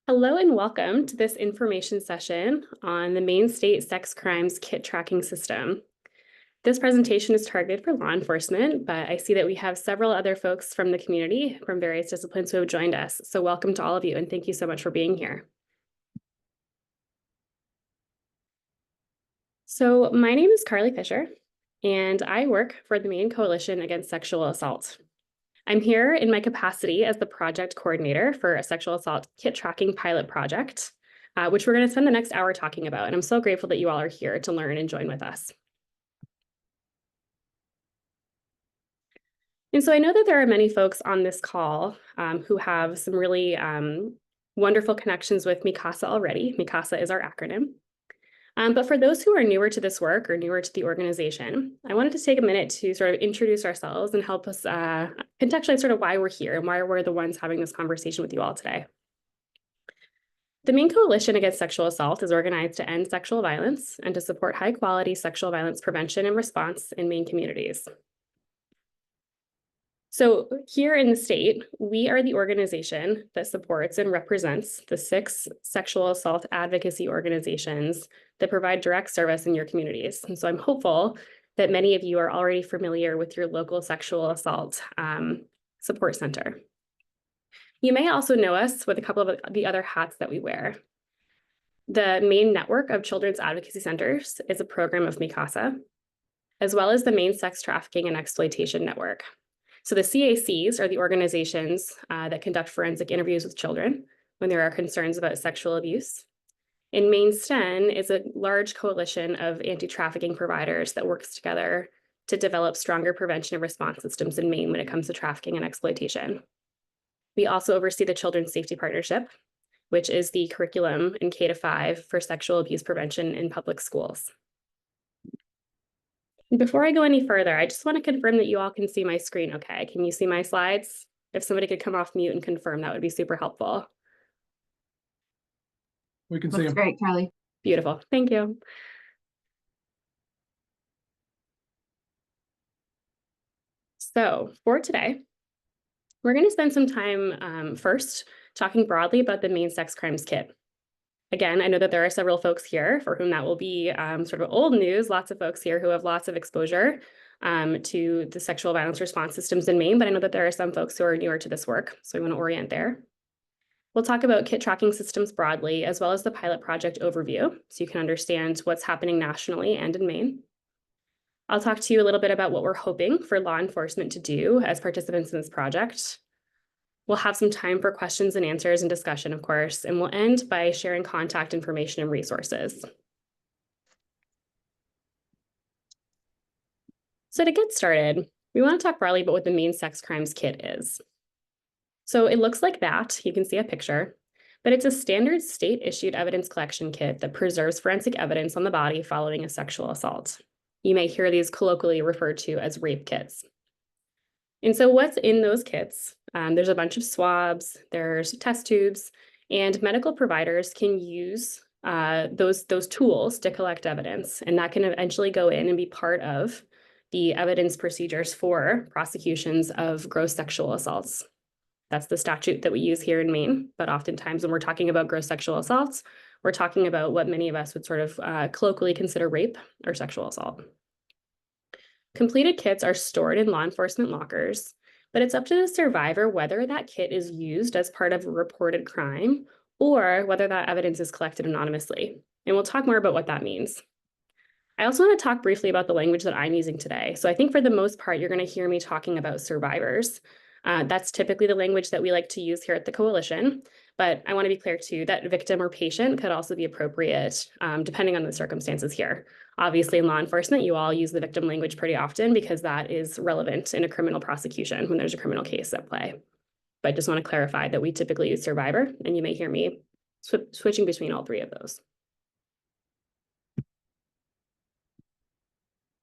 Hello and welcome to this information session on the Maine State Sex Crimes Kit Tracking System. This presentation is targeted for law enforcement, but I see that we have several other folks from the community from various disciplines who have joined us. So welcome to all of you and thank you so much for being here. So my name is Carly Fisher and I work for the Maine Coalition Against Sexual Assault. I'm here in my capacity as the project coordinator for a sexual assault kit tracking pilot project, which we're going to spend the next hour talking about. And I'm so grateful that you all are here to learn and join with us. And so I know that there are many folks on this call who have some really wonderful connections with MICASA already. MICASA is our acronym. But for those who are newer to this work or newer to the organization, I wanted to take a minute to sort of introduce ourselves and help us contextualize sort of why we're here and why we're the ones having this conversation with you all today. The Maine Coalition Against Sexual Assault is organized to end sexual violence and to support high-quality sexual violence prevention and response in Maine communities. So here in the state, we are the organization that supports and represents the 6 sexual assault advocacy organizations that provide direct service in your communities. And so I'm hopeful that many of you are already familiar with your local sexual assault support center. You may also know us with a couple of the other hats that we wear. The Maine Network of Children's Advocacy Centers is a program of MICASA, as well as the Maine Sex Trafficking and Exploitation Network. So the CACs are the organizations that conduct forensic interviews with children when there are concerns about sexual abuse. And Maine STEN is a large coalition of anti-trafficking providers that works together to develop stronger prevention and response systems in Maine when it comes to trafficking and exploitation. We also oversee the Children's Safety Partnership, which is the curriculum in K-5 for sexual abuse prevention in public schools. Before I go any further, I just want to confirm that you all can see my screen okay. Can you see my slides? If somebody could come off mute and confirm, that would be super helpful. We can see That's him. great, Carly. Beautiful. Thank you. So for today, we're going to spend some time first talking broadly about the Maine Sex Crimes Kit. Again, I know that there are several folks here for whom that will be sort of old news, lots of folks here who have lots of exposure to the sexual violence response systems in Maine, but I know that there are some folks who are newer to this work, so we want to orient there. We'll talk about kit tracking systems broadly, as well as the pilot project overview, so you can understand what's happening nationally and in Maine. I'll talk to you a little bit about what we're hoping for law enforcement to do as participants in this project. We'll have some time for questions and answers and discussion, of course, and we'll end by sharing contact information and resources. So to get started, we want to talk broadly about what the Maine Sex Crimes Kit is. So it looks like that. You can see a picture, but it's a standard state-issued evidence collection kit that preserves forensic evidence on the body following a sexual assault. You may hear these colloquially referred to as rape kits. And so what's in those kits? There's a bunch of swabs, there's test tubes, and medical providers can use those tools to collect evidence, and that can eventually go in and be part of the evidence procedures for prosecutions of gross sexual assaults. That's the statute that we use here in Maine, but oftentimes when we're talking about gross sexual assaults, we're talking about what many of us would sort of colloquially consider rape or sexual assault. Completed kits are stored in law enforcement lockers, but it's up to the survivor whether that kit is used as part of a reported crime or whether that evidence is collected anonymously. And we'll talk more about what that means. I also want to talk briefly about the language that I'm using today. So I think for the most part, you're going to hear me talking about survivors. That's typically the language that we like to use here at the Coalition, but I want to be clear too that victim or patient could also be appropriate depending on the circumstances here. Obviously, in law enforcement, you all use the victim language pretty often because that is relevant in a criminal prosecution when there's a criminal case at play. But I just want to clarify that we typically use survivor, and you may hear me switching between all 3 of those.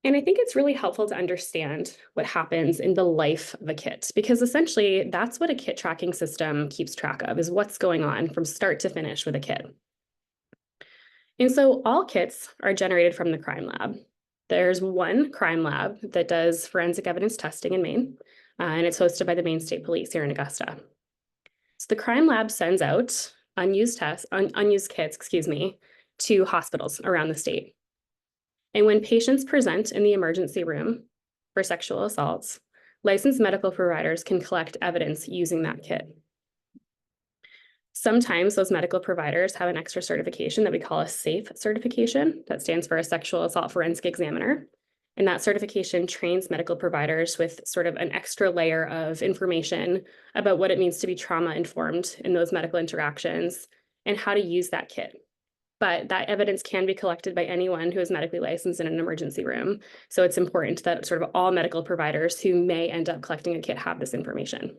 And I think it's really helpful to understand what happens in the life of a kit, because essentially that's what a kit tracking system keeps track of, is what's going on from start to finish with a kit. And so all kits are generated from the crime lab. There's one crime lab that does forensic evidence testing in Maine, and it's hosted by the Maine State Police here in Augusta. So the crime lab sends out unused kits, to hospitals around the state. And when patients present in the emergency room for sexual assaults, licensed medical providers can collect evidence using that kit. Sometimes those medical providers have an extra certification that we call a SAFE certification. That stands for a sexual assault forensic examiner. And that certification trains medical providers with sort of an extra layer of information about what it means to be trauma informed in those medical interactions and how to use that kit. But that evidence can be collected by anyone who is medically licensed in an emergency room. So it's important that sort of all medical providers who may end up collecting a kit have this information.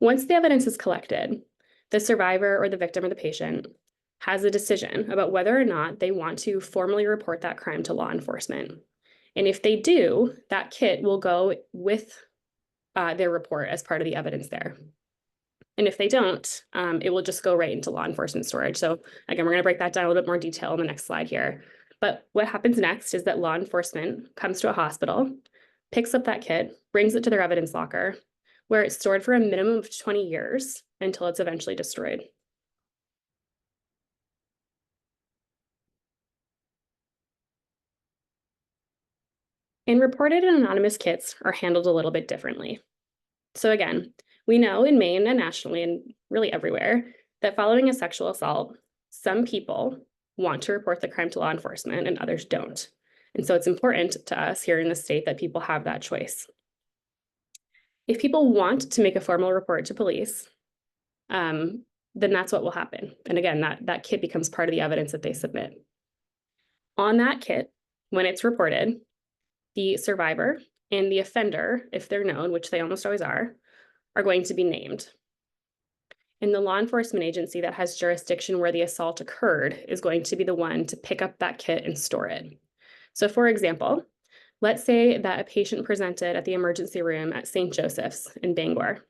Once the evidence is collected, the survivor or the victim or the patient has a decision about whether or not they want to formally report that crime to law enforcement. And if they do, that kit will go with their report as part of the evidence there. And if they don't, it will just go right into law enforcement storage. So again, we're going to break that down a little bit more detail in the next slide here. But what happens next is that law enforcement comes to a hospital, picks up that kit, brings it to their evidence locker, where it's stored for a minimum of 20 years until it's eventually destroyed. And reported and anonymous kits are handled a little bit differently. So again, we know in Maine and nationally and really everywhere that following a sexual assault, some people want to report the crime to law enforcement and others don't. And so it's important to us here in the state that people have that choice. If people want to make a formal report to police, then that's what will happen. And again, that kit becomes part of the evidence that they submit. On that kit, when it's reported, the survivor and the offender, if they're known, which they almost always are going to be named. And the law enforcement agency that has jurisdiction where the assault occurred is going to be the one to pick up that kit and store it. So for example, let's say that a patient presented at the emergency room at St. Joseph's in Bangor.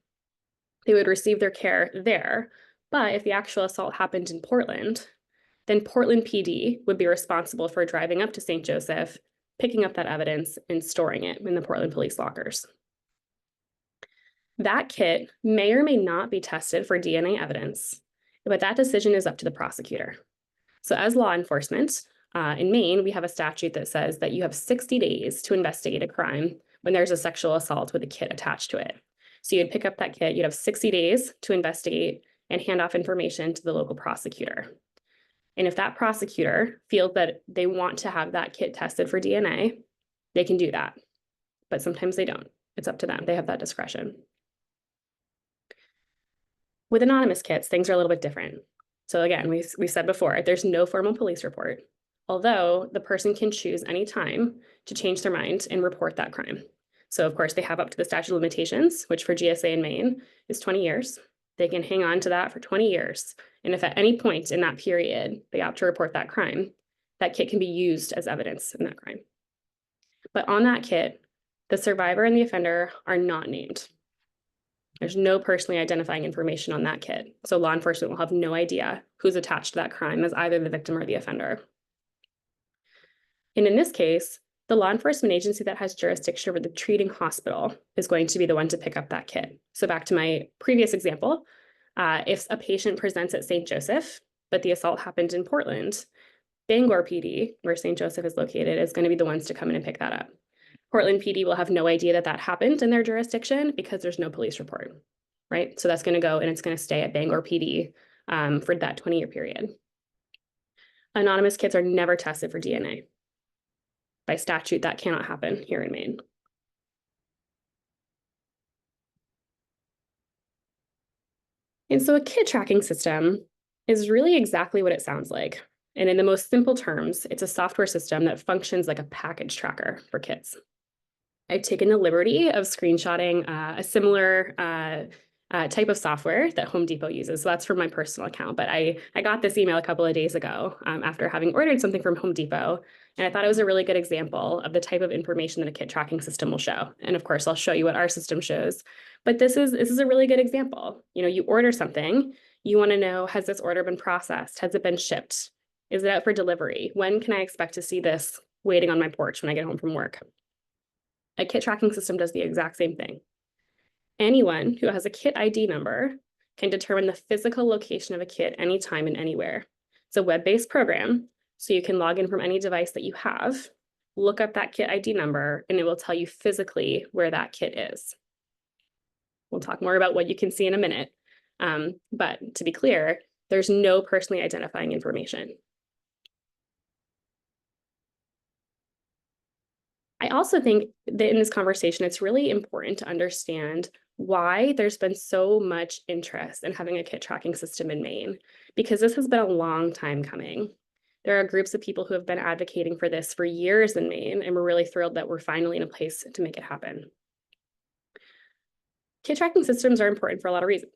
They would receive their care there, but if the actual assault happened in Portland, then Portland PD would be responsible for driving up to St. Joseph, picking up that evidence and storing it in the Portland police lockers. That kit may or may not be tested for DNA evidence, but that decision is up to the prosecutor. So as law enforcement, in Maine, we have a statute that says that you have 60 days to investigate a crime when there's a sexual assault with a kit attached to it. So you'd pick up that kit, you'd have 60 days to investigate and hand off information to the local prosecutor. And if that prosecutor feels that they want to have that kit tested for DNA, they can do that. But sometimes they don't. It's up to them. They have that discretion. With anonymous kits, things are a little bit different. So again, we said before, there's no formal police report, although the person can choose any time to change their mind and report that crime. So of course, they have up to the statute of limitations, which for GSA in Maine is 20 years. They can hang on to that for 20 years. And if at any point in that period they opt to report that crime, that kit can be used as evidence in that crime. But on that kit, the survivor and the offender are not named. There's no personally identifying information on that kit. So law enforcement will have no idea who's attached to that crime as either the victim or the offender. And in this case, the law enforcement agency that has jurisdiction over the treating hospital is going to be the one to pick up that kit. So back to my previous example, if a patient presents at St. Joseph, but the assault happened in Portland, Bangor PD, where St. Joseph is located, is going to be the ones to come in and pick that up. Portland PD will have no idea that that happened in their jurisdiction because there's no police report, right? So that's going to go and it's going to stay at Bangor PD for that 20-year period. Anonymous kits are never tested for DNA. By statute, that cannot happen here in Maine. And so a kit tracking system is really exactly what it sounds like. And in the most simple terms, it's a software system that functions like a package tracker for kits. I've taken the liberty of screenshotting a similar type of software that Home Depot uses. So that's from my personal account. But I got this email a couple of days ago after having ordered something from Home Depot. And I thought it was a really good example of the type of information that a kit tracking system will show. And of course, I'll show you what our system shows. But this is a really good example. You know, you order something, you want to know, has this order been processed? Has it been shipped? Is it out for delivery? When can I expect to see this waiting on my porch when I get home from work? A kit tracking system does the exact same thing. Anyone who has a kit ID number can determine the physical location of a kit anytime and anywhere. It's a web-based program, so you can log in from any device that you have, look up that kit ID number, and it will tell you physically where that kit is. We'll talk more about what you can see in a minute. But to be clear, there's no personally identifying information. I also think that in this conversation, it's really important to understand why there's been so much interest in having a kit tracking system in Maine, because this has been a long time coming. There are groups of people who have been advocating for this for years in Maine, and we're really thrilled that we're finally in a place to make it happen. Kit tracking systems are important for a lot of reasons.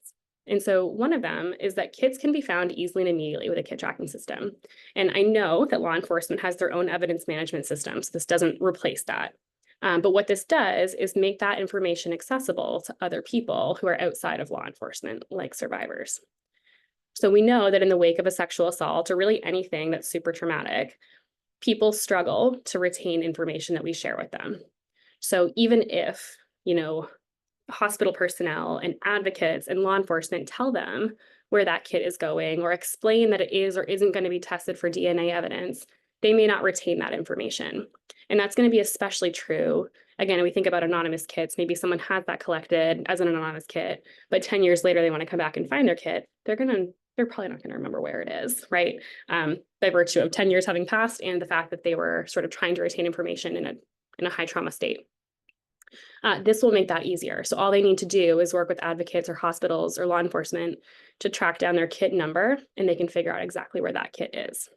And so one of them is that kits can be found easily and immediately with a kit tracking system. And I know that law enforcement has their own evidence management system, so this doesn't replace that. But what this does is make that information accessible to other people who are outside of law enforcement, like survivors. So we know that in the wake of a sexual assault, or really anything that's super traumatic, people struggle to retain information that we share with them. So even if, hospital personnel and advocates and law enforcement tell them where that kit is going or explain that it is or isn't going to be tested for DNA evidence, they may not retain that information. And that's going to be especially true. Again, we think about anonymous kits. Maybe someone has that collected as an anonymous kit, but 10 years later, they want to come back and find their kit. They're probably not going to remember where it is, right? By virtue of 10 years having passed and the fact that they were sort of trying to retain information in a high trauma state. This will make that easier. So all they need to do is work with advocates or hospitals or law enforcement to track down their kit number, and they can figure out exactly where that kit is.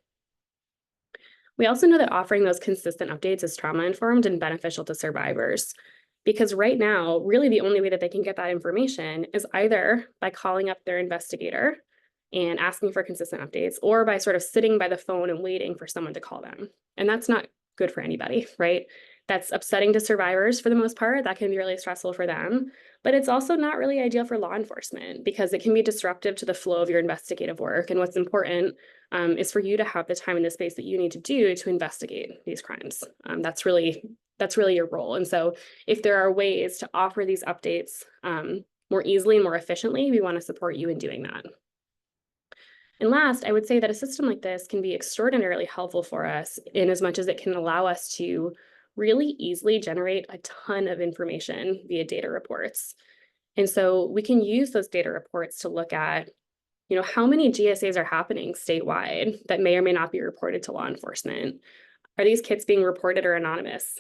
We also know that offering those consistent updates is trauma-informed and beneficial to survivors, because right now, really the only way that they can get that information is either by calling up their investigator and asking for consistent updates, or by sort of sitting by the phone and waiting for someone to call them. And that's not good for anybody, right? That's upsetting to survivors for the most part. That can be really stressful for them, but it's also not really ideal for law enforcement because it can be disruptive to the flow of your investigative work. And what's important is for you to have the time and the space that you need to do to investigate these crimes. That's really your role. And so if there are ways to offer these updates more easily and more efficiently, we want to support you in doing that. And last, I would say that a system like this can be extraordinarily helpful for us in as much as it can allow us to really easily generate a ton of information via data reports. And so we can use those data reports to look at, how many GSAs are happening statewide that may or may not be reported to law enforcement. Are these kits being reported or anonymous?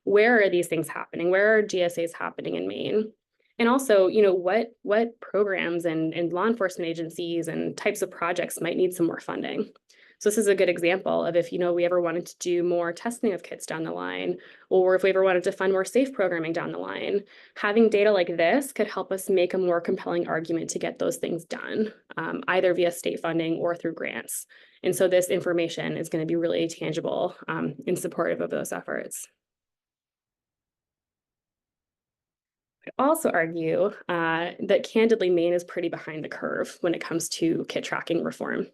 Where are these things happening? Where are GSAs happening in Maine? And also, what programs and law enforcement agencies and types of projects might need some more funding. So this is a good example of if, we ever wanted to do more testing of kits down the line, or if we ever wanted to fund more safe programming down the line, having data like this could help us make a more compelling argument to get those things done, either via state funding or through grants. And so this information is going to be really tangible and supportive of those efforts. I'd also argue that candidly, Maine is pretty behind the curve when it comes to kit tracking reform.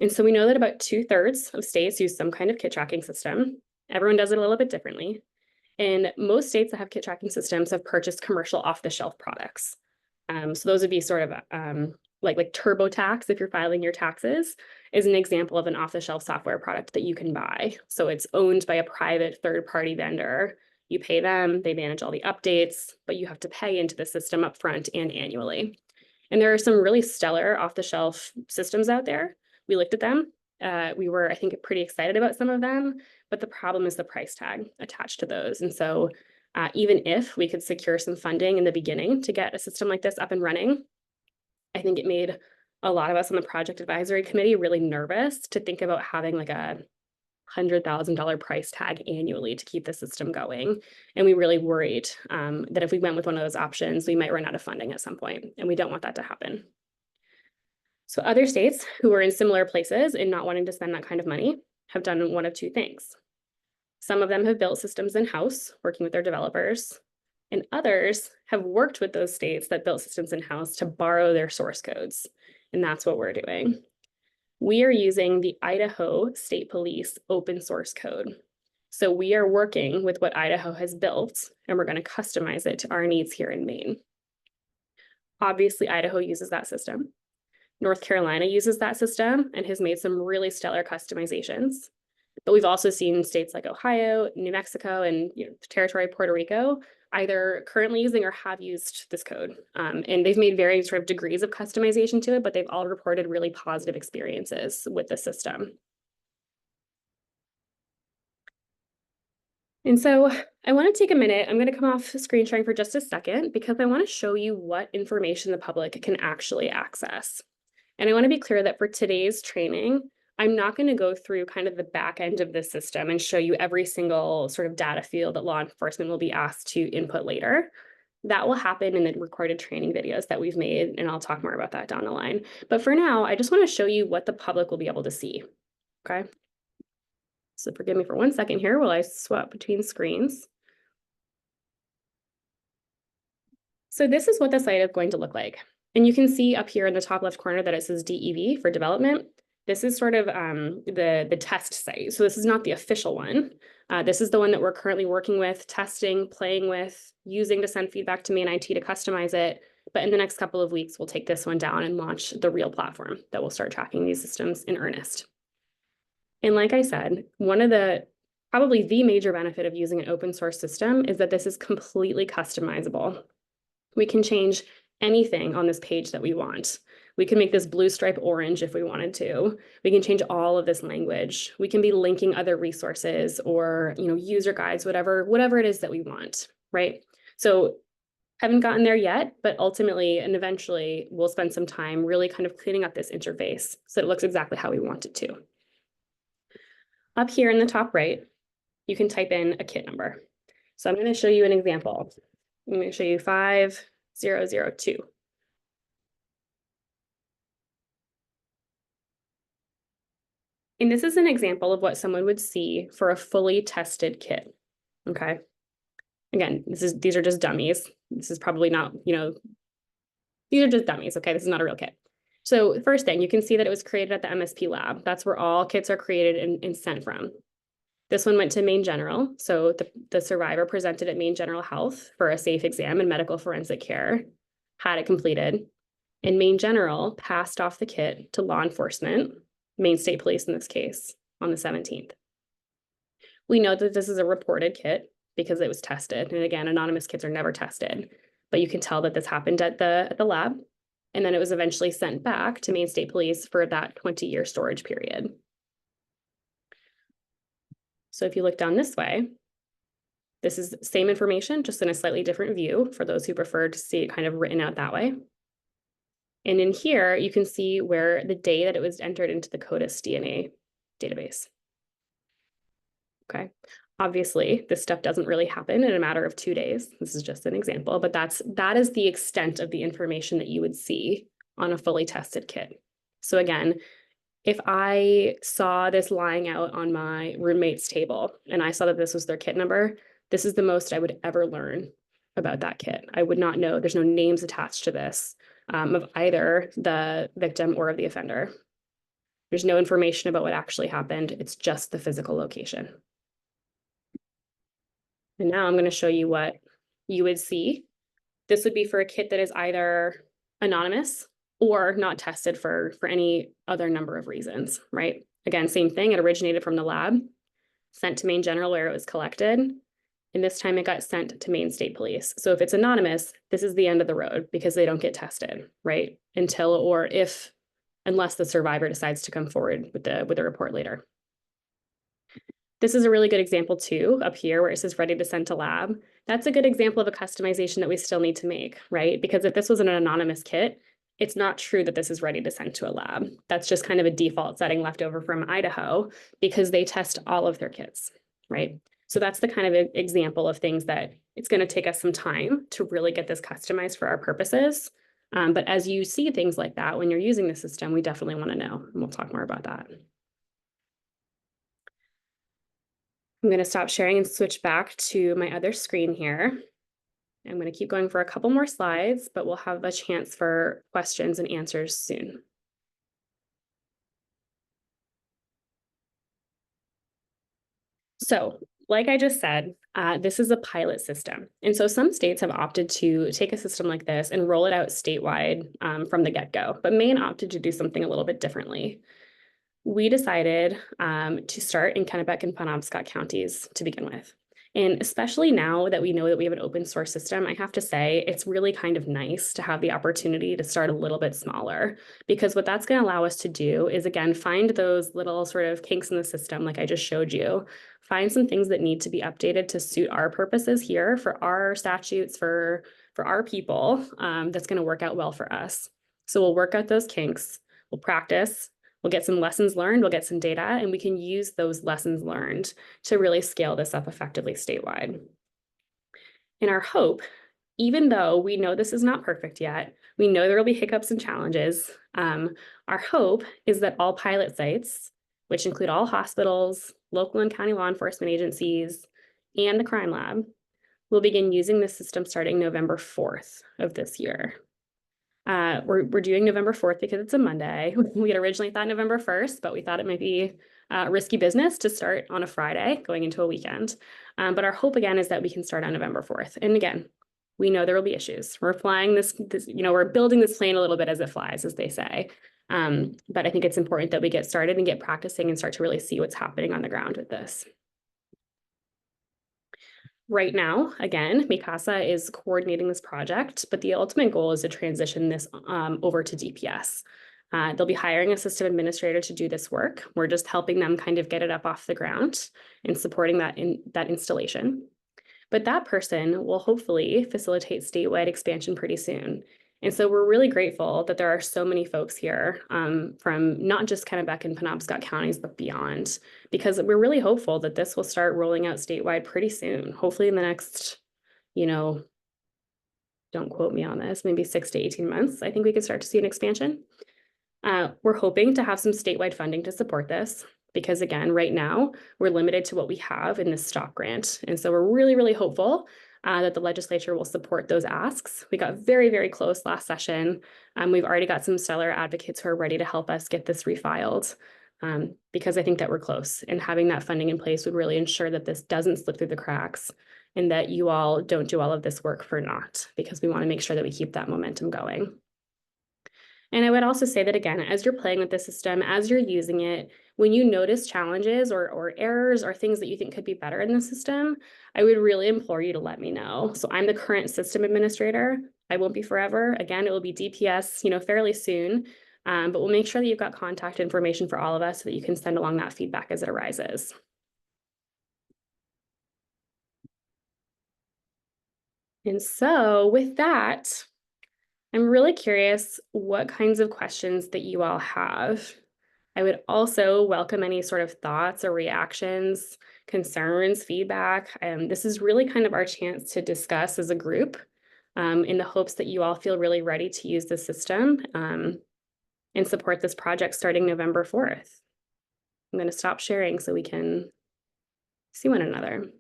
And so we know that about 2/3 of states use some kind of kit tracking system. Everyone does it a little bit differently. And most states that have kit tracking systems have purchased commercial off-the-shelf products. So those would be sort of like TurboTax, if you're filing your taxes, is an example of an off-the-shelf software product that you can buy. So it's owned by a private third-party vendor. You pay them, they manage all the updates, but you have to pay into the system upfront and annually. And there are some really stellar off-the-shelf systems out there. We looked at them. We were, I think, pretty excited about some of them, but the problem is the price tag attached to those. And so even if we could secure some funding in the beginning to get a system like this up and running, I think it made a lot of us on the project advisory committee really nervous to think about having like a $100,000 price tag annually to keep the system going. And we really worried that if we went with one of those options, we might run out of funding at some point, and we don't want that to happen. So other states who are in similar places and not wanting to spend that kind of money have done one of two things. Some of them have built systems in-house, working with their developers, and others have worked with those states that built systems in-house to borrow their source codes. And that's what we're doing. We are using the Idaho State Police open source code. So we are working with what Idaho has built, and we're going to customize it to our needs here in Maine. Obviously, Idaho uses that system. North Carolina uses that system and has made some really stellar customizations. But we've also seen states like Ohio, New Mexico, and Territory of Puerto Rico either currently using or have used this code. And they've made varying sort of degrees of customization to it, but they've all reported really positive experiences with the system. And so I want to take a minute. I'm going to come off screen sharing for just a second because I want to show you what information the public can actually access. And I want to be clear that for today's training, I'm not going to go through kind of the back end of the system and show you every single sort of data field that law enforcement will be asked to input later. That will happen in the recorded training videos that we've made, and I'll talk more about that down the line. But for now, I just want to show you what the public will be able to see, okay? So forgive me for 1 second here while I swap between screens. So this is what the site is going to look like. And you can see up here in the top left corner that it says DEV for development. This is sort of the test site. So this is not the official one. This is the one that we're currently working with, testing, playing with, using to send feedback to Maine IT to customize it. But in the next couple of weeks, we'll take this one down and launch the real platform that will start tracking these systems in earnest. And like I said, probably the major benefit of using an open source system is that this is completely customizable. We can change anything on this page that we want. We can make this blue stripe orange if we wanted to. We can change all of this language. We can be linking other resources or user guides, whatever it is that we want, right? So haven't gotten there yet, but ultimately and eventually we'll spend some time really kind of cleaning up this interface so it looks exactly how we want it to. Up here in the top right, you can type in a kit number. So I'm going to show you an example. I'm going to show you 5002. And this is an example of what someone would see for a fully tested kit. Okay. Again, these are just dummies. This is probably not, these are just dummies. Okay. This is not a real kit. So first thing, you can see that it was created at the MSP lab. That's where all kits are created and sent from. This one went to Maine General. So the survivor presented at Maine General Health for a safe exam and medical forensic care, had it completed. And Maine General passed off the kit to law enforcement, Maine State Police in this case, on the 17th. We know that this is a reported kit because it was tested. And again, anonymous kits are never tested, but you can tell that this happened at the lab. And then it was eventually sent back to Maine State Police for that 20-year storage period. So if you look down this way, this is the same information, just in a slightly different view for those who prefer to see it kind of written out that way. And in here, you can see where the day that it was entered into the CODIS DNA database. Okay. Obviously, this stuff doesn't really happen in a matter of 2 days. This is just an example, but that is the extent of the information that you would see on a fully tested kit. So again, if I saw this lying out on my roommate's table and I saw that this was their kit number, this is the most I would ever learn about that kit. I would not know. There's no names attached to this of either the victim or of the offender. There's no information about what actually happened. It's just the physical location. And now I'm going to show you what you would see. This would be for a kit that is either anonymous or not tested for any other number of reasons, right? Again, same thing. It originated from the lab, sent to Maine General where it was collected. And this time it got sent to Maine State Police. So if it's anonymous, this is the end of the road because they don't get tested, right? Unless the survivor decides to come forward with the report later. This is a really good example too, up here where it says ready to send to lab. That's a good example of a customization that we still need to make, right? Because if this was an anonymous kit, it's not true that this is ready to send to a lab. That's just kind of a default setting left over from Idaho because they test all of their kits, right? So that's the kind of example of things that it's going to take us some time to really get this customized for our purposes. But as you see things like that, when you're using the system, we definitely want to know, and we'll talk more about that. I'm going to stop sharing and switch back to my other screen here. I'm going to keep going for a couple more slides, but we'll have a chance for questions and answers soon. So like I just said, this is a pilot system. And so some states have opted to take a system like this and roll it out statewide from the get-go, but Maine opted to do something a little bit differently. We decided to start in Kennebec and Penobscot counties to begin with. And especially now that we know that we have an open source system, I have to say it's really kind of nice to have the opportunity to start a little bit smaller, because what that's going to allow us to do is, again, find those little sort of kinks in the system, like I just showed you, find some things that need to be updated to suit our purposes here for our statutes, for our people, that's going to work out well for us. So we'll work out those kinks, we'll practice, we'll get some lessons learned, we'll get some data, and we can use those lessons learned to really scale this up effectively statewide. And our hope, even though we know this is not perfect yet, we know there will be hiccups and challenges, our hope is that all pilot sites, which include all hospitals, local and county law enforcement agencies, and the crime lab, will begin using this system starting November 4th of this year. We're doing November 4th because it's a Monday. We had originally thought November 1st, but we thought it might be risky business to start on a Friday going into a weekend. But our hope again is that we can start on November 4th. And again, we know there will be issues. We're flying this, we're building this plane a little bit as it flies, as they say. But I think it's important that we get started and get practicing and start to really see what's happening on the ground with this. Right now, again, Mikasa is coordinating this project, but the ultimate goal is to transition this over to DPS. They'll be hiring a system administrator to do this work. We're just helping them kind of get it up off the ground and supporting that installation. But that person will hopefully facilitate statewide expansion pretty soon. And so we're really grateful that there are so many folks here from not just Kennebec and Penobscot counties, but beyond, because we're really hopeful that this will start rolling out statewide pretty soon, hopefully in the next, don't quote me on this, maybe 6 to 18 months. I think we could start to see an expansion. We're hoping to have some statewide funding to support this, because again, right now, we're limited to what we have in this STOP grant. And so we're really, really hopeful that the legislature will support those asks. We got very, very close last session. We've already got some stellar advocates who are ready to help us get this refiled, because I think that we're close. And having that funding in place would really ensure that this doesn't slip through the cracks and that you all don't do all of this work for naught, because we want to make sure that we keep that momentum going. And I would also say that, again, as you're playing with the system, as you're using it, when you notice challenges or errors or things that you think could be better in the system, I would really implore you to let me know. So I'm the current system administrator. I won't be forever. Again, it will be DPS, fairly soon, but we'll make sure that you've got contact information for all of us so that you can send along that feedback as it arises. And so with that, I'm really curious what kinds of questions that you all have. I would also welcome any sort of thoughts or reactions, concerns, feedback. This is really kind of our chance to discuss as a group in the hopes that you all feel really ready to use the system and support this project starting November 4th. I'm going to stop sharing so we can see one another.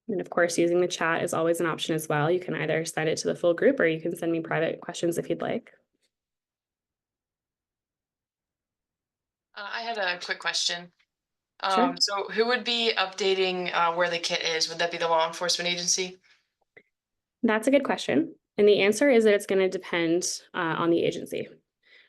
And of course, using the chat is always an option as well. You can either send it to the full group or you can send me private questions if you'd like. I had a quick question. Sure. So who would be updating where the kit is? Would that be the law enforcement agency? That's a good question. And the answer is that it's going to depend on the agency.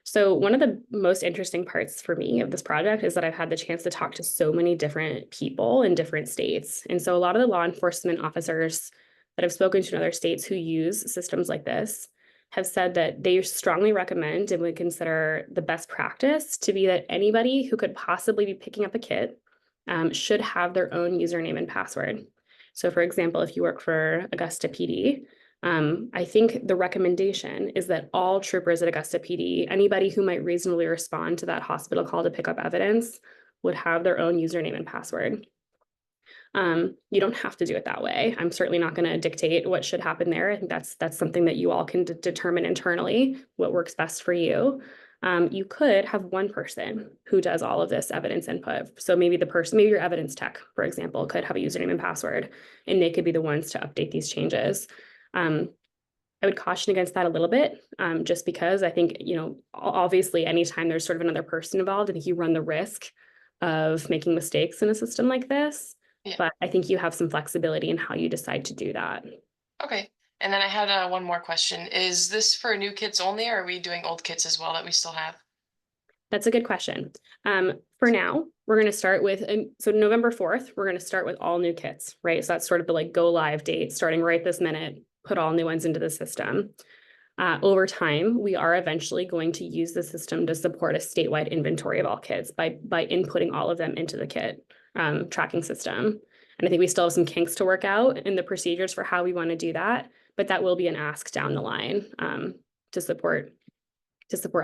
So one of the most interesting parts for me of this project is that I've had the chance to talk to so many different people in different states. And so a lot of the law enforcement officers that I've spoken to in other states who use systems like this have said that they strongly recommend and would consider the best practice to be that anybody who could possibly be picking up a kit should have their own username and password. So for example, if you work for Augusta PD, I think the recommendation is that all troopers at Augusta PD, anybody who might reasonably respond to that hospital call to pick up evidence, would have their own username and password. You don't have to do it that way. I'm certainly not going to dictate what should happen there. I think that's something that you all can determine internally, what works best for you. You could have one person who does all of this evidence input. So maybe maybe your evidence tech, for example, could have a username and password, and they could be the ones to update these changes. I would caution against that a little bit, just because I think, obviously, anytime there's sort of another person involved, I think you run the risk of making mistakes in a system like this. Yeah. But I think you have some flexibility in how you decide to do that. Okay. And then I had one more question. Is this for new kits only, or are we doing old kits as well that we still have? That's a good question. For now, we're going to start with, so November 4th, we're going to start with all new kits, right? So that's sort of the go live date, starting right this minute, put all new ones into the system. Over time, we are eventually going to use the system to support a statewide inventory of all kits by inputting all of them into the kit tracking system. And I think we still have some kinks to work out in the procedures for how we want to do that, but that will be an ask down the line to support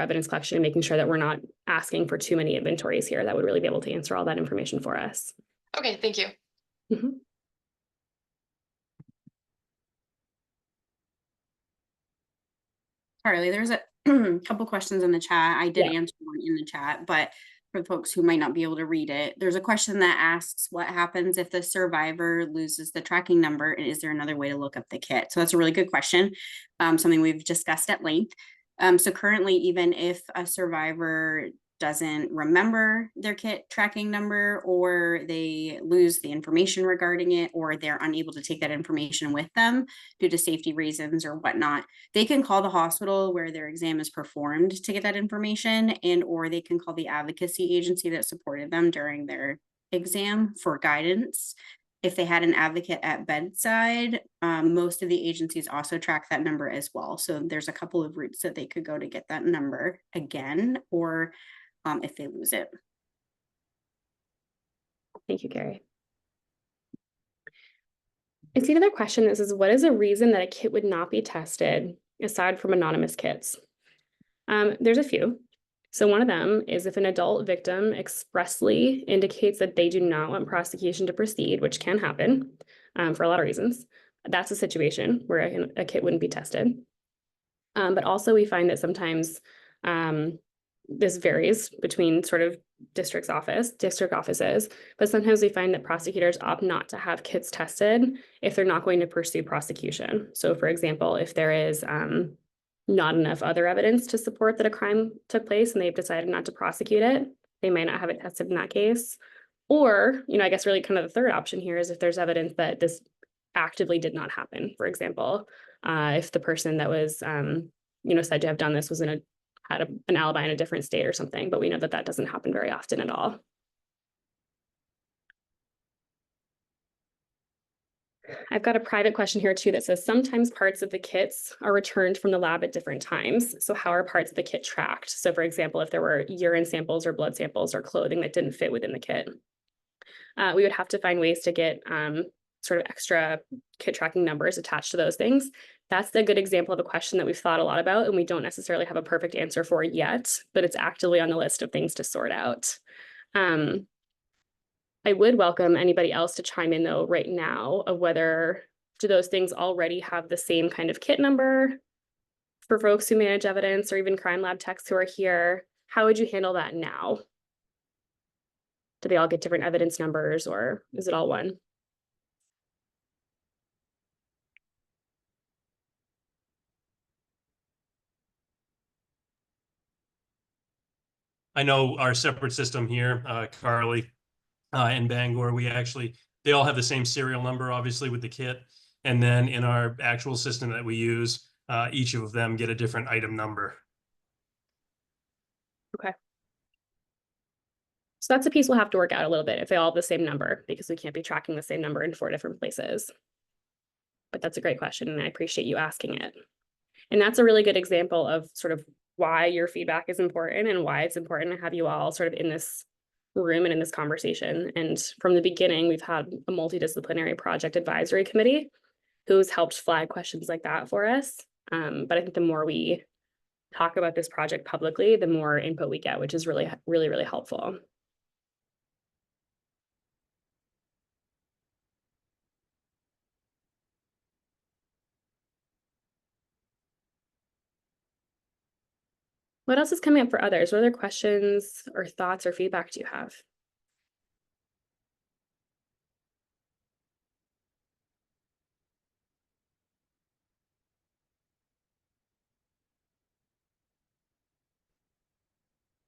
evidence collection and making sure that we're not asking for too many inventories here that would really be able to answer all that information for us. Okay, thank you. Carly, there's a couple questions in the chat. I did answer one in the chat, but for the folks who might not be able to read it, there's a question that asks what happens if the survivor loses the tracking number, and is there another way to look up the kit? So that's a really good question, something we've discussed at length. So currently, even if a survivor doesn't remember their kit tracking number, or they lose the information regarding it, or they're unable to take that information with them due to safety reasons or whatnot, they can call the hospital where their exam is performed to get that information, and or they can call the advocacy agency that supported them during their exam for guidance. If they had an advocate at bedside, most of the agencies also track that number as well. So there's a couple of routes that they could go to get that number again, or if they lose it. Thank you, Carrie. I see another question that says, what is a reason that a kit would not be tested aside from anonymous kits? There's a few. So one of them is if an adult victim expressly indicates that they do not want prosecution to proceed, which can happen for a lot of reasons. That's a situation where a kit wouldn't be tested. But also we find that sometimes this varies between sort of district offices, but sometimes we find that prosecutors opt not to have kits tested if they're not going to pursue prosecution. So for example, if there is not enough other evidence to support that a crime took place and they've decided not to prosecute it, they might not have it tested in that case. Or, I guess really kind of the third option here is if there's evidence that this actively did not happen. For example, if the person that was, said to have done this was had an alibi in a different state or something, but we know that that doesn't happen very often at all. I've got a private question here too that says sometimes parts of the kits are returned from the lab at different times. So how are parts of the kit tracked? So for example, if there were urine samples or blood samples or clothing that didn't fit within the kit, we would have to find ways to get sort of extra kit tracking numbers attached to those things. That's a good example of a question that we've thought a lot about and we don't necessarily have a perfect answer for yet, but it's actively on the list of things to sort out. I would welcome anybody else to chime in though right now of whether do those things already have the same kind of kit number for folks who manage evidence or even crime lab techs who are here. How would you handle that now? Do they all get different evidence numbers or is it all one? I know our separate system here, Carly, and Bangor, they all have the same serial number, obviously, with the kit. And then in our actual system that we use, each of them get a different item number. Okay. So that's a piece we'll have to work out a little bit if they all have the same number, because we can't be tracking the same number in 4 different places. But that's a great question, and I appreciate you asking it. And that's a really good example of sort of why your feedback is important and why it's important to have you all sort of in this room and in this conversation. And from the beginning, we've had a multidisciplinary project advisory committee who's helped flag questions like that for us. But I think the more we talk about this project publicly, the more input we get, which is really, really, really helpful. What else is coming up for others? What other questions or thoughts or feedback do you have?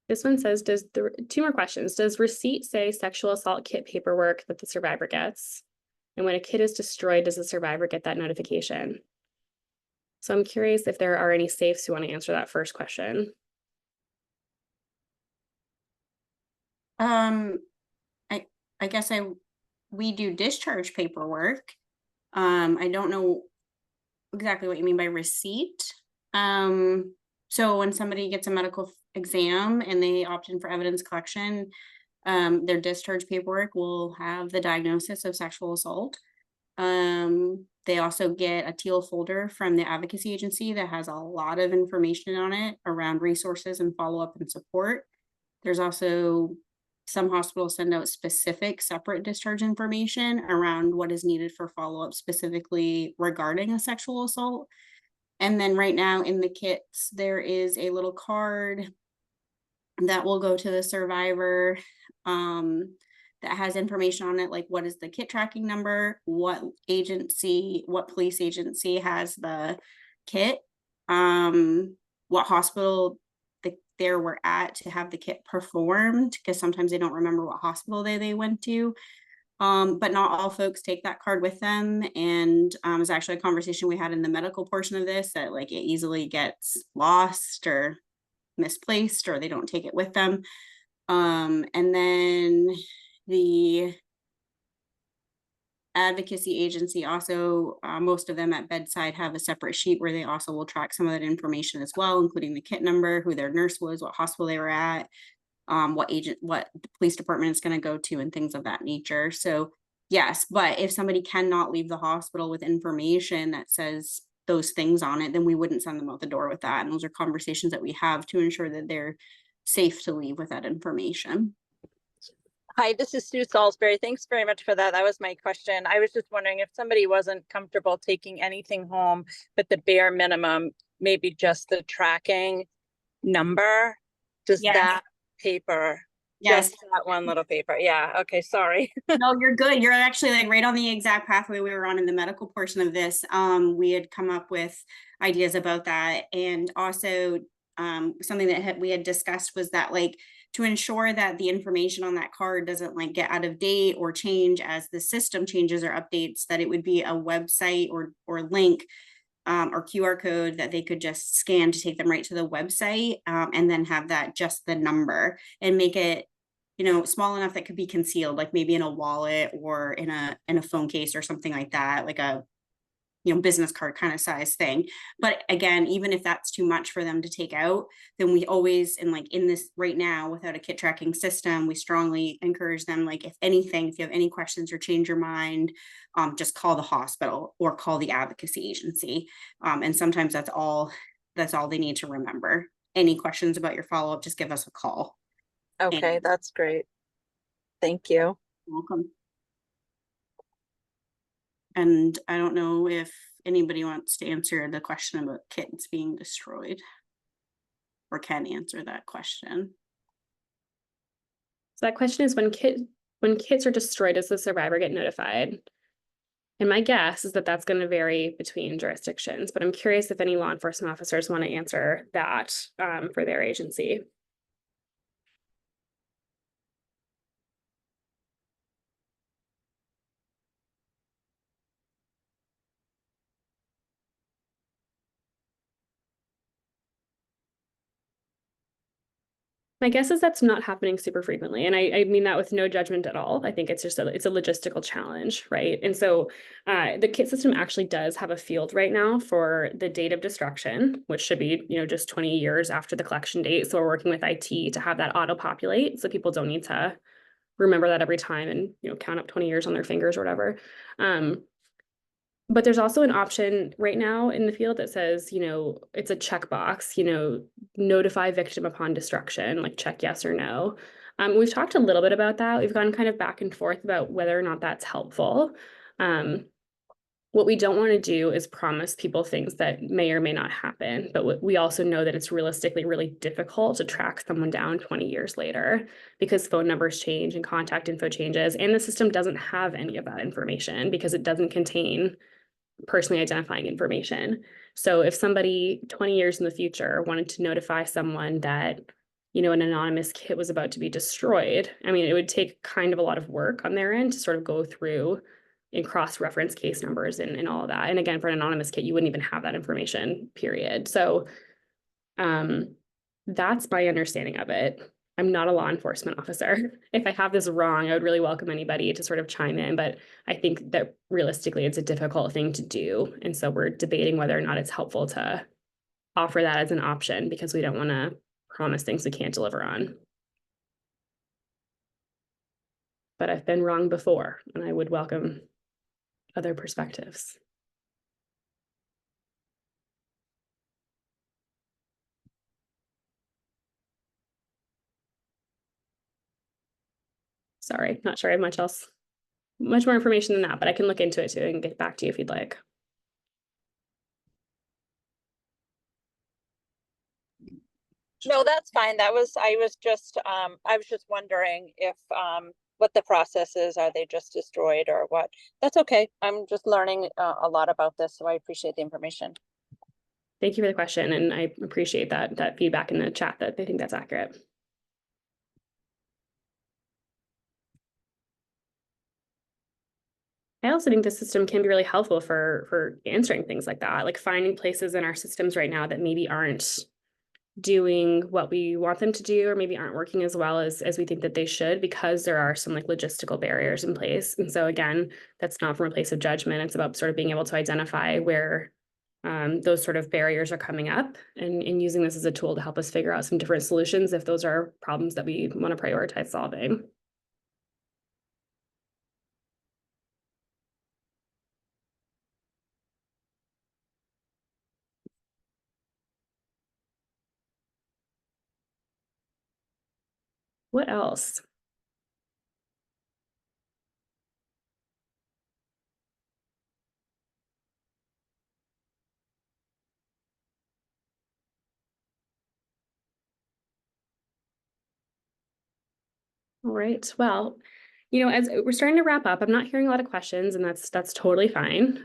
This one says, two more questions. Does receipt say sexual assault kit paperwork that the survivor gets? And when a kit is destroyed, does the survivor get that notification? So I'm curious if there are any safes who want to answer that first question. I guess we do discharge paperwork. I don't know exactly what you mean by receipt. So when somebody gets a medical exam and they opt in for evidence collection, their discharge paperwork will have the diagnosis of sexual assault. They also get a teal folder from the advocacy agency that has a lot of information on it around resources and follow-up and support. There's also some hospitals send out specific separate discharge information around what is needed for follow-up specifically regarding a sexual assault. And then right now in the kits, there is a little card that will go to the survivor that has information on it, like what is the kit tracking number, what police agency has the kit, what hospital they were at to have the kit performed, because sometimes they don't remember what hospital they went to. But not all folks take that card with them. And it's actually a conversation we had in the medical portion of this, that like it easily gets lost or misplaced, or they don't take it with them. And then the advocacy agency also, most of them at bedside have a separate sheet where they also will track some of that information as well, including the kit number, who their nurse was, what hospital they were at, what the police department is going to go to, and things of that nature. So yes, but if somebody cannot leave the hospital with information that says those things on it, then we wouldn't send them out the door with that. And those are conversations that we have to ensure that they're safe to leave with that information. Hi, this is Sue Salisbury. Thanks very much for that. That was my question. I was just wondering if somebody wasn't comfortable taking anything home, but the bare minimum, maybe just the tracking number, does Yes. that paper, Yes. just that one little paper? Yeah, okay, sorry. No, you're good. You're actually like right on the exact pathway we were on in the medical portion of this. We had come up with ideas about that. And also something that we had discussed was that like to ensure that the information on that card doesn't like get out of date or change as the system changes or updates, that it would be a website or link or QR code that they could just scan to take them right to the website, and then have that just the number, and make it, you know, small enough that could be concealed, like maybe in a wallet or in a phone case or something like that, like a, you know, business card kind of size thing. But again, even if that's too much for them to take out, then we always, and like in this right now, without a kit tracking system, we strongly encourage them, like if anything, if you have any questions or change your mind, just call the hospital or call the advocacy agency. And sometimes that's all they need to remember. Any questions about your follow-up, just give us a call. Okay, that's great. Thank you. Welcome. And I don't know if anybody wants to answer the question about kits being destroyed, or can answer that question. So that question is, when kits are destroyed, does the survivor get notified? And my guess is that that's going to vary between jurisdictions, but I'm curious if any law enforcement officers want to answer that for their agency. My guess is that's not happening super frequently. And I mean that with no judgment at all. I think it's just it's a logistical challenge, right? And so the kit system actually does have a field right now for the date of destruction, which should be, you know, just 20 years after the collection date. So we're working with IT to have that auto-populate, so people don't need to remember that every time and, you know, count up 20 years on their fingers or whatever. But there's also an option right now in the field that says, you know, it's a checkbox, you know, notify victim upon destruction, like check yes or no. We've talked a little bit about that. We've gone kind of back and forth about whether or not that's helpful. what we don't want to do is promise people things that may or may not happen, but we also know that it's realistically really difficult to track someone down 20 years later because phone numbers change and contact info changes, and the system doesn't have any of that information because it doesn't contain personally identifying information. So if somebody 20 years in the future wanted to notify someone that, you know, an anonymous kit was about to be destroyed, I mean, it would take kind of a lot of work on their end to sort of go through and cross-reference case numbers and all of that. And again, for an anonymous kit, you wouldn't even have that information, period. So that's my understanding of it. I'm not a law enforcement officer. If I have this wrong, I would really welcome anybody to sort of chime in, but I think that realistically it's a difficult thing to do. And so we're debating whether or not it's helpful to offer that as an option because we don't want to promise things we can't deliver on. But I've been wrong before, and I would welcome other perspectives. Sorry, not sure I have much more information than that, but I can look into it too and get back to you if you'd like. No, that's fine. I was just wondering if, what the process is. Are they just destroyed or what? That's okay. I'm just learning a lot about this, so I appreciate the information. Thank you for the question, and I appreciate that feedback in the chat that they think that's accurate. I also think the system can be really helpful for answering things like that, like finding places in our systems right now that maybe aren't doing what we want them to do, or maybe aren't working as well as we think that they should, because there are some like logistical barriers in place. And so again, that's not from a place of judgment. It's about sort of being able to identify where those sort of barriers are coming up and using this as a tool to help us figure out some different solutions if those are problems that we want to prioritize solving. What else? All right, well, you know, as we're starting to wrap up, I'm not hearing a lot of questions, and that's totally fine.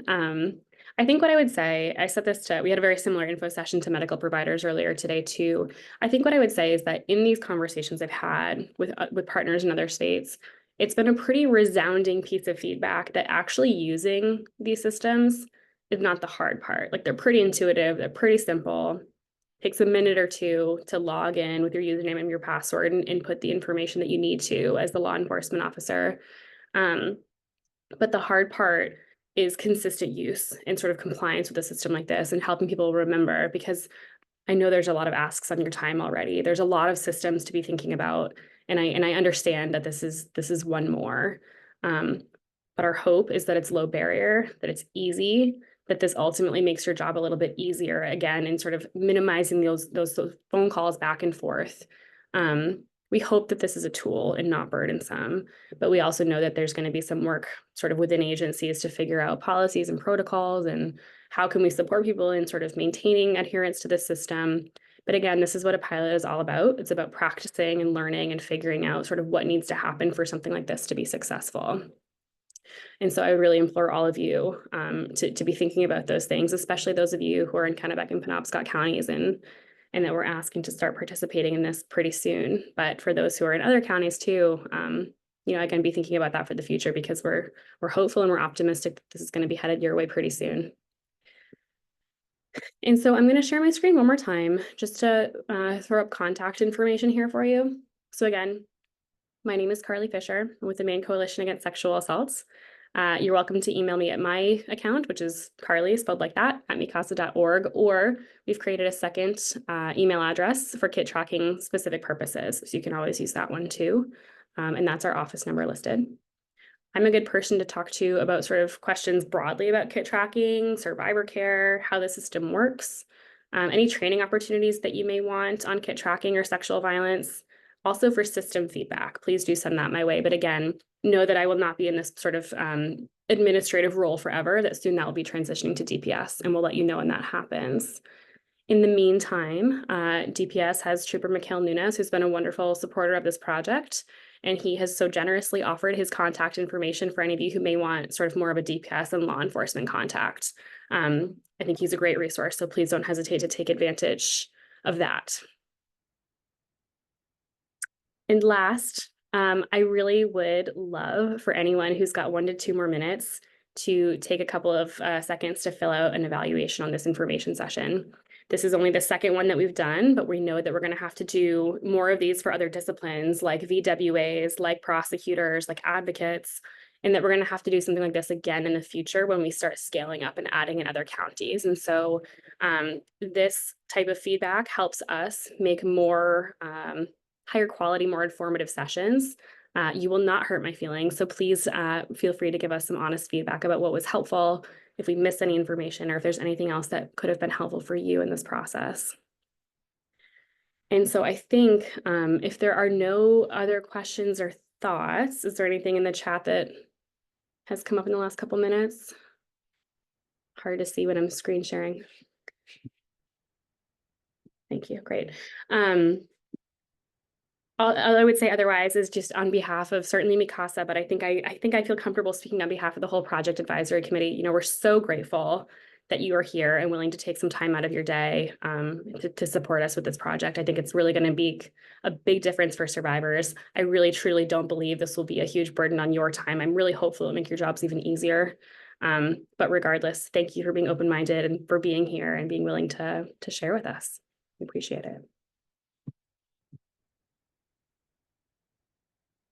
I think what I would say, I said this we had a very similar info session to medical providers earlier today too. I think what I would say is that in these conversations I've had with partners in other states, it's been a pretty resounding piece of feedback that actually using these systems is not the hard part. Like, they're pretty intuitive, they're pretty simple. Takes a minute or two to log in with your username and your password and input the information that you need to as the law enforcement officer. But the hard part is consistent use and sort of compliance with a system like this and helping people remember, because I know there's a lot of asks on your time already. There's a lot of systems to be thinking about. And I understand that this is one more. But our hope is that it's low barrier, that it's easy, that this ultimately makes your job a little bit easier again, and sort of minimizing those phone calls back and forth. We hope that this is a tool and not burdensome, but we also know that there's going to be some work sort of within agencies to figure out policies and protocols and how can we support people in sort of maintaining adherence to the system. But again, this is what a pilot is all about. It's about practicing and learning and figuring out sort of what needs to happen for something like this to be successful. And so I would really implore all of you to be thinking about those things, especially those of you who are in Kennebec and Penobscot counties and that we're asking to start participating in this pretty soon. But for those who are in other counties too, you know, again, be thinking about that for the future, because we're hopeful and we're optimistic that this is going to be headed your way pretty soon. And so I'm going to share my screen one more time just to throw up contact information here for you. So again, my name is Carly Fisher. I'm with the Maine Coalition Against Sexual Assaults. You're welcome to email me at my account, which is Carly, spelled like that, at MICASA.org, or we've created a second email address for kit tracking specific purposes. So you can always use that one too. And that's our office number listed. I'm a good person to talk to about sort of questions broadly about kit tracking, survivor care, how the system works, any training opportunities that you may want on kit tracking or sexual violence. Also for system feedback, please do send that my way. But again, know that I will not be in this sort of administrative role forever, that soon that will be transitioning to DPS, and we'll let you know when that happens. In the meantime, DPS has Trooper Mikhail Nunes, who's been a wonderful supporter of this project, and he has so generously offered his contact information for any of you who may want sort of more of a DPS and law enforcement contact. I think he's a great resource, so please don't hesitate to take advantage of that. And last, I really would love for anyone who's got 1 to 2 more minutes to take a couple of seconds to fill out an evaluation on this information session. This is only the second one that we've done, but we know that we're going to have to do more of these for other disciplines like VWAs, like prosecutors, like advocates, and that we're going to have to do something like this again in the future when we start scaling up and adding in other counties. And so this type of feedback helps us make more higher quality, more informative sessions. You will not hurt my feelings, so please feel free to give us some honest feedback about what was helpful, if we missed any information, or if there's anything else that could have been helpful for you in this process. And so I think if there are no other questions or thoughts, is there anything in the chat that has come up in the last couple minutes? Hard to see when I'm screen sharing. Thank you, great. All I would say otherwise is just on behalf of certainly Mikasa, but I think I feel comfortable speaking on behalf of the whole project advisory committee. You know, we're so grateful that you are here and willing to take some time out of your day to support us with this project. I think it's really going to be a big difference for survivors. I really, truly don't believe this will be a huge burden on your time. I'm really hopeful it'll make your jobs even easier. But regardless, thank you for being open-minded and for being here and being willing to share with us. We appreciate it.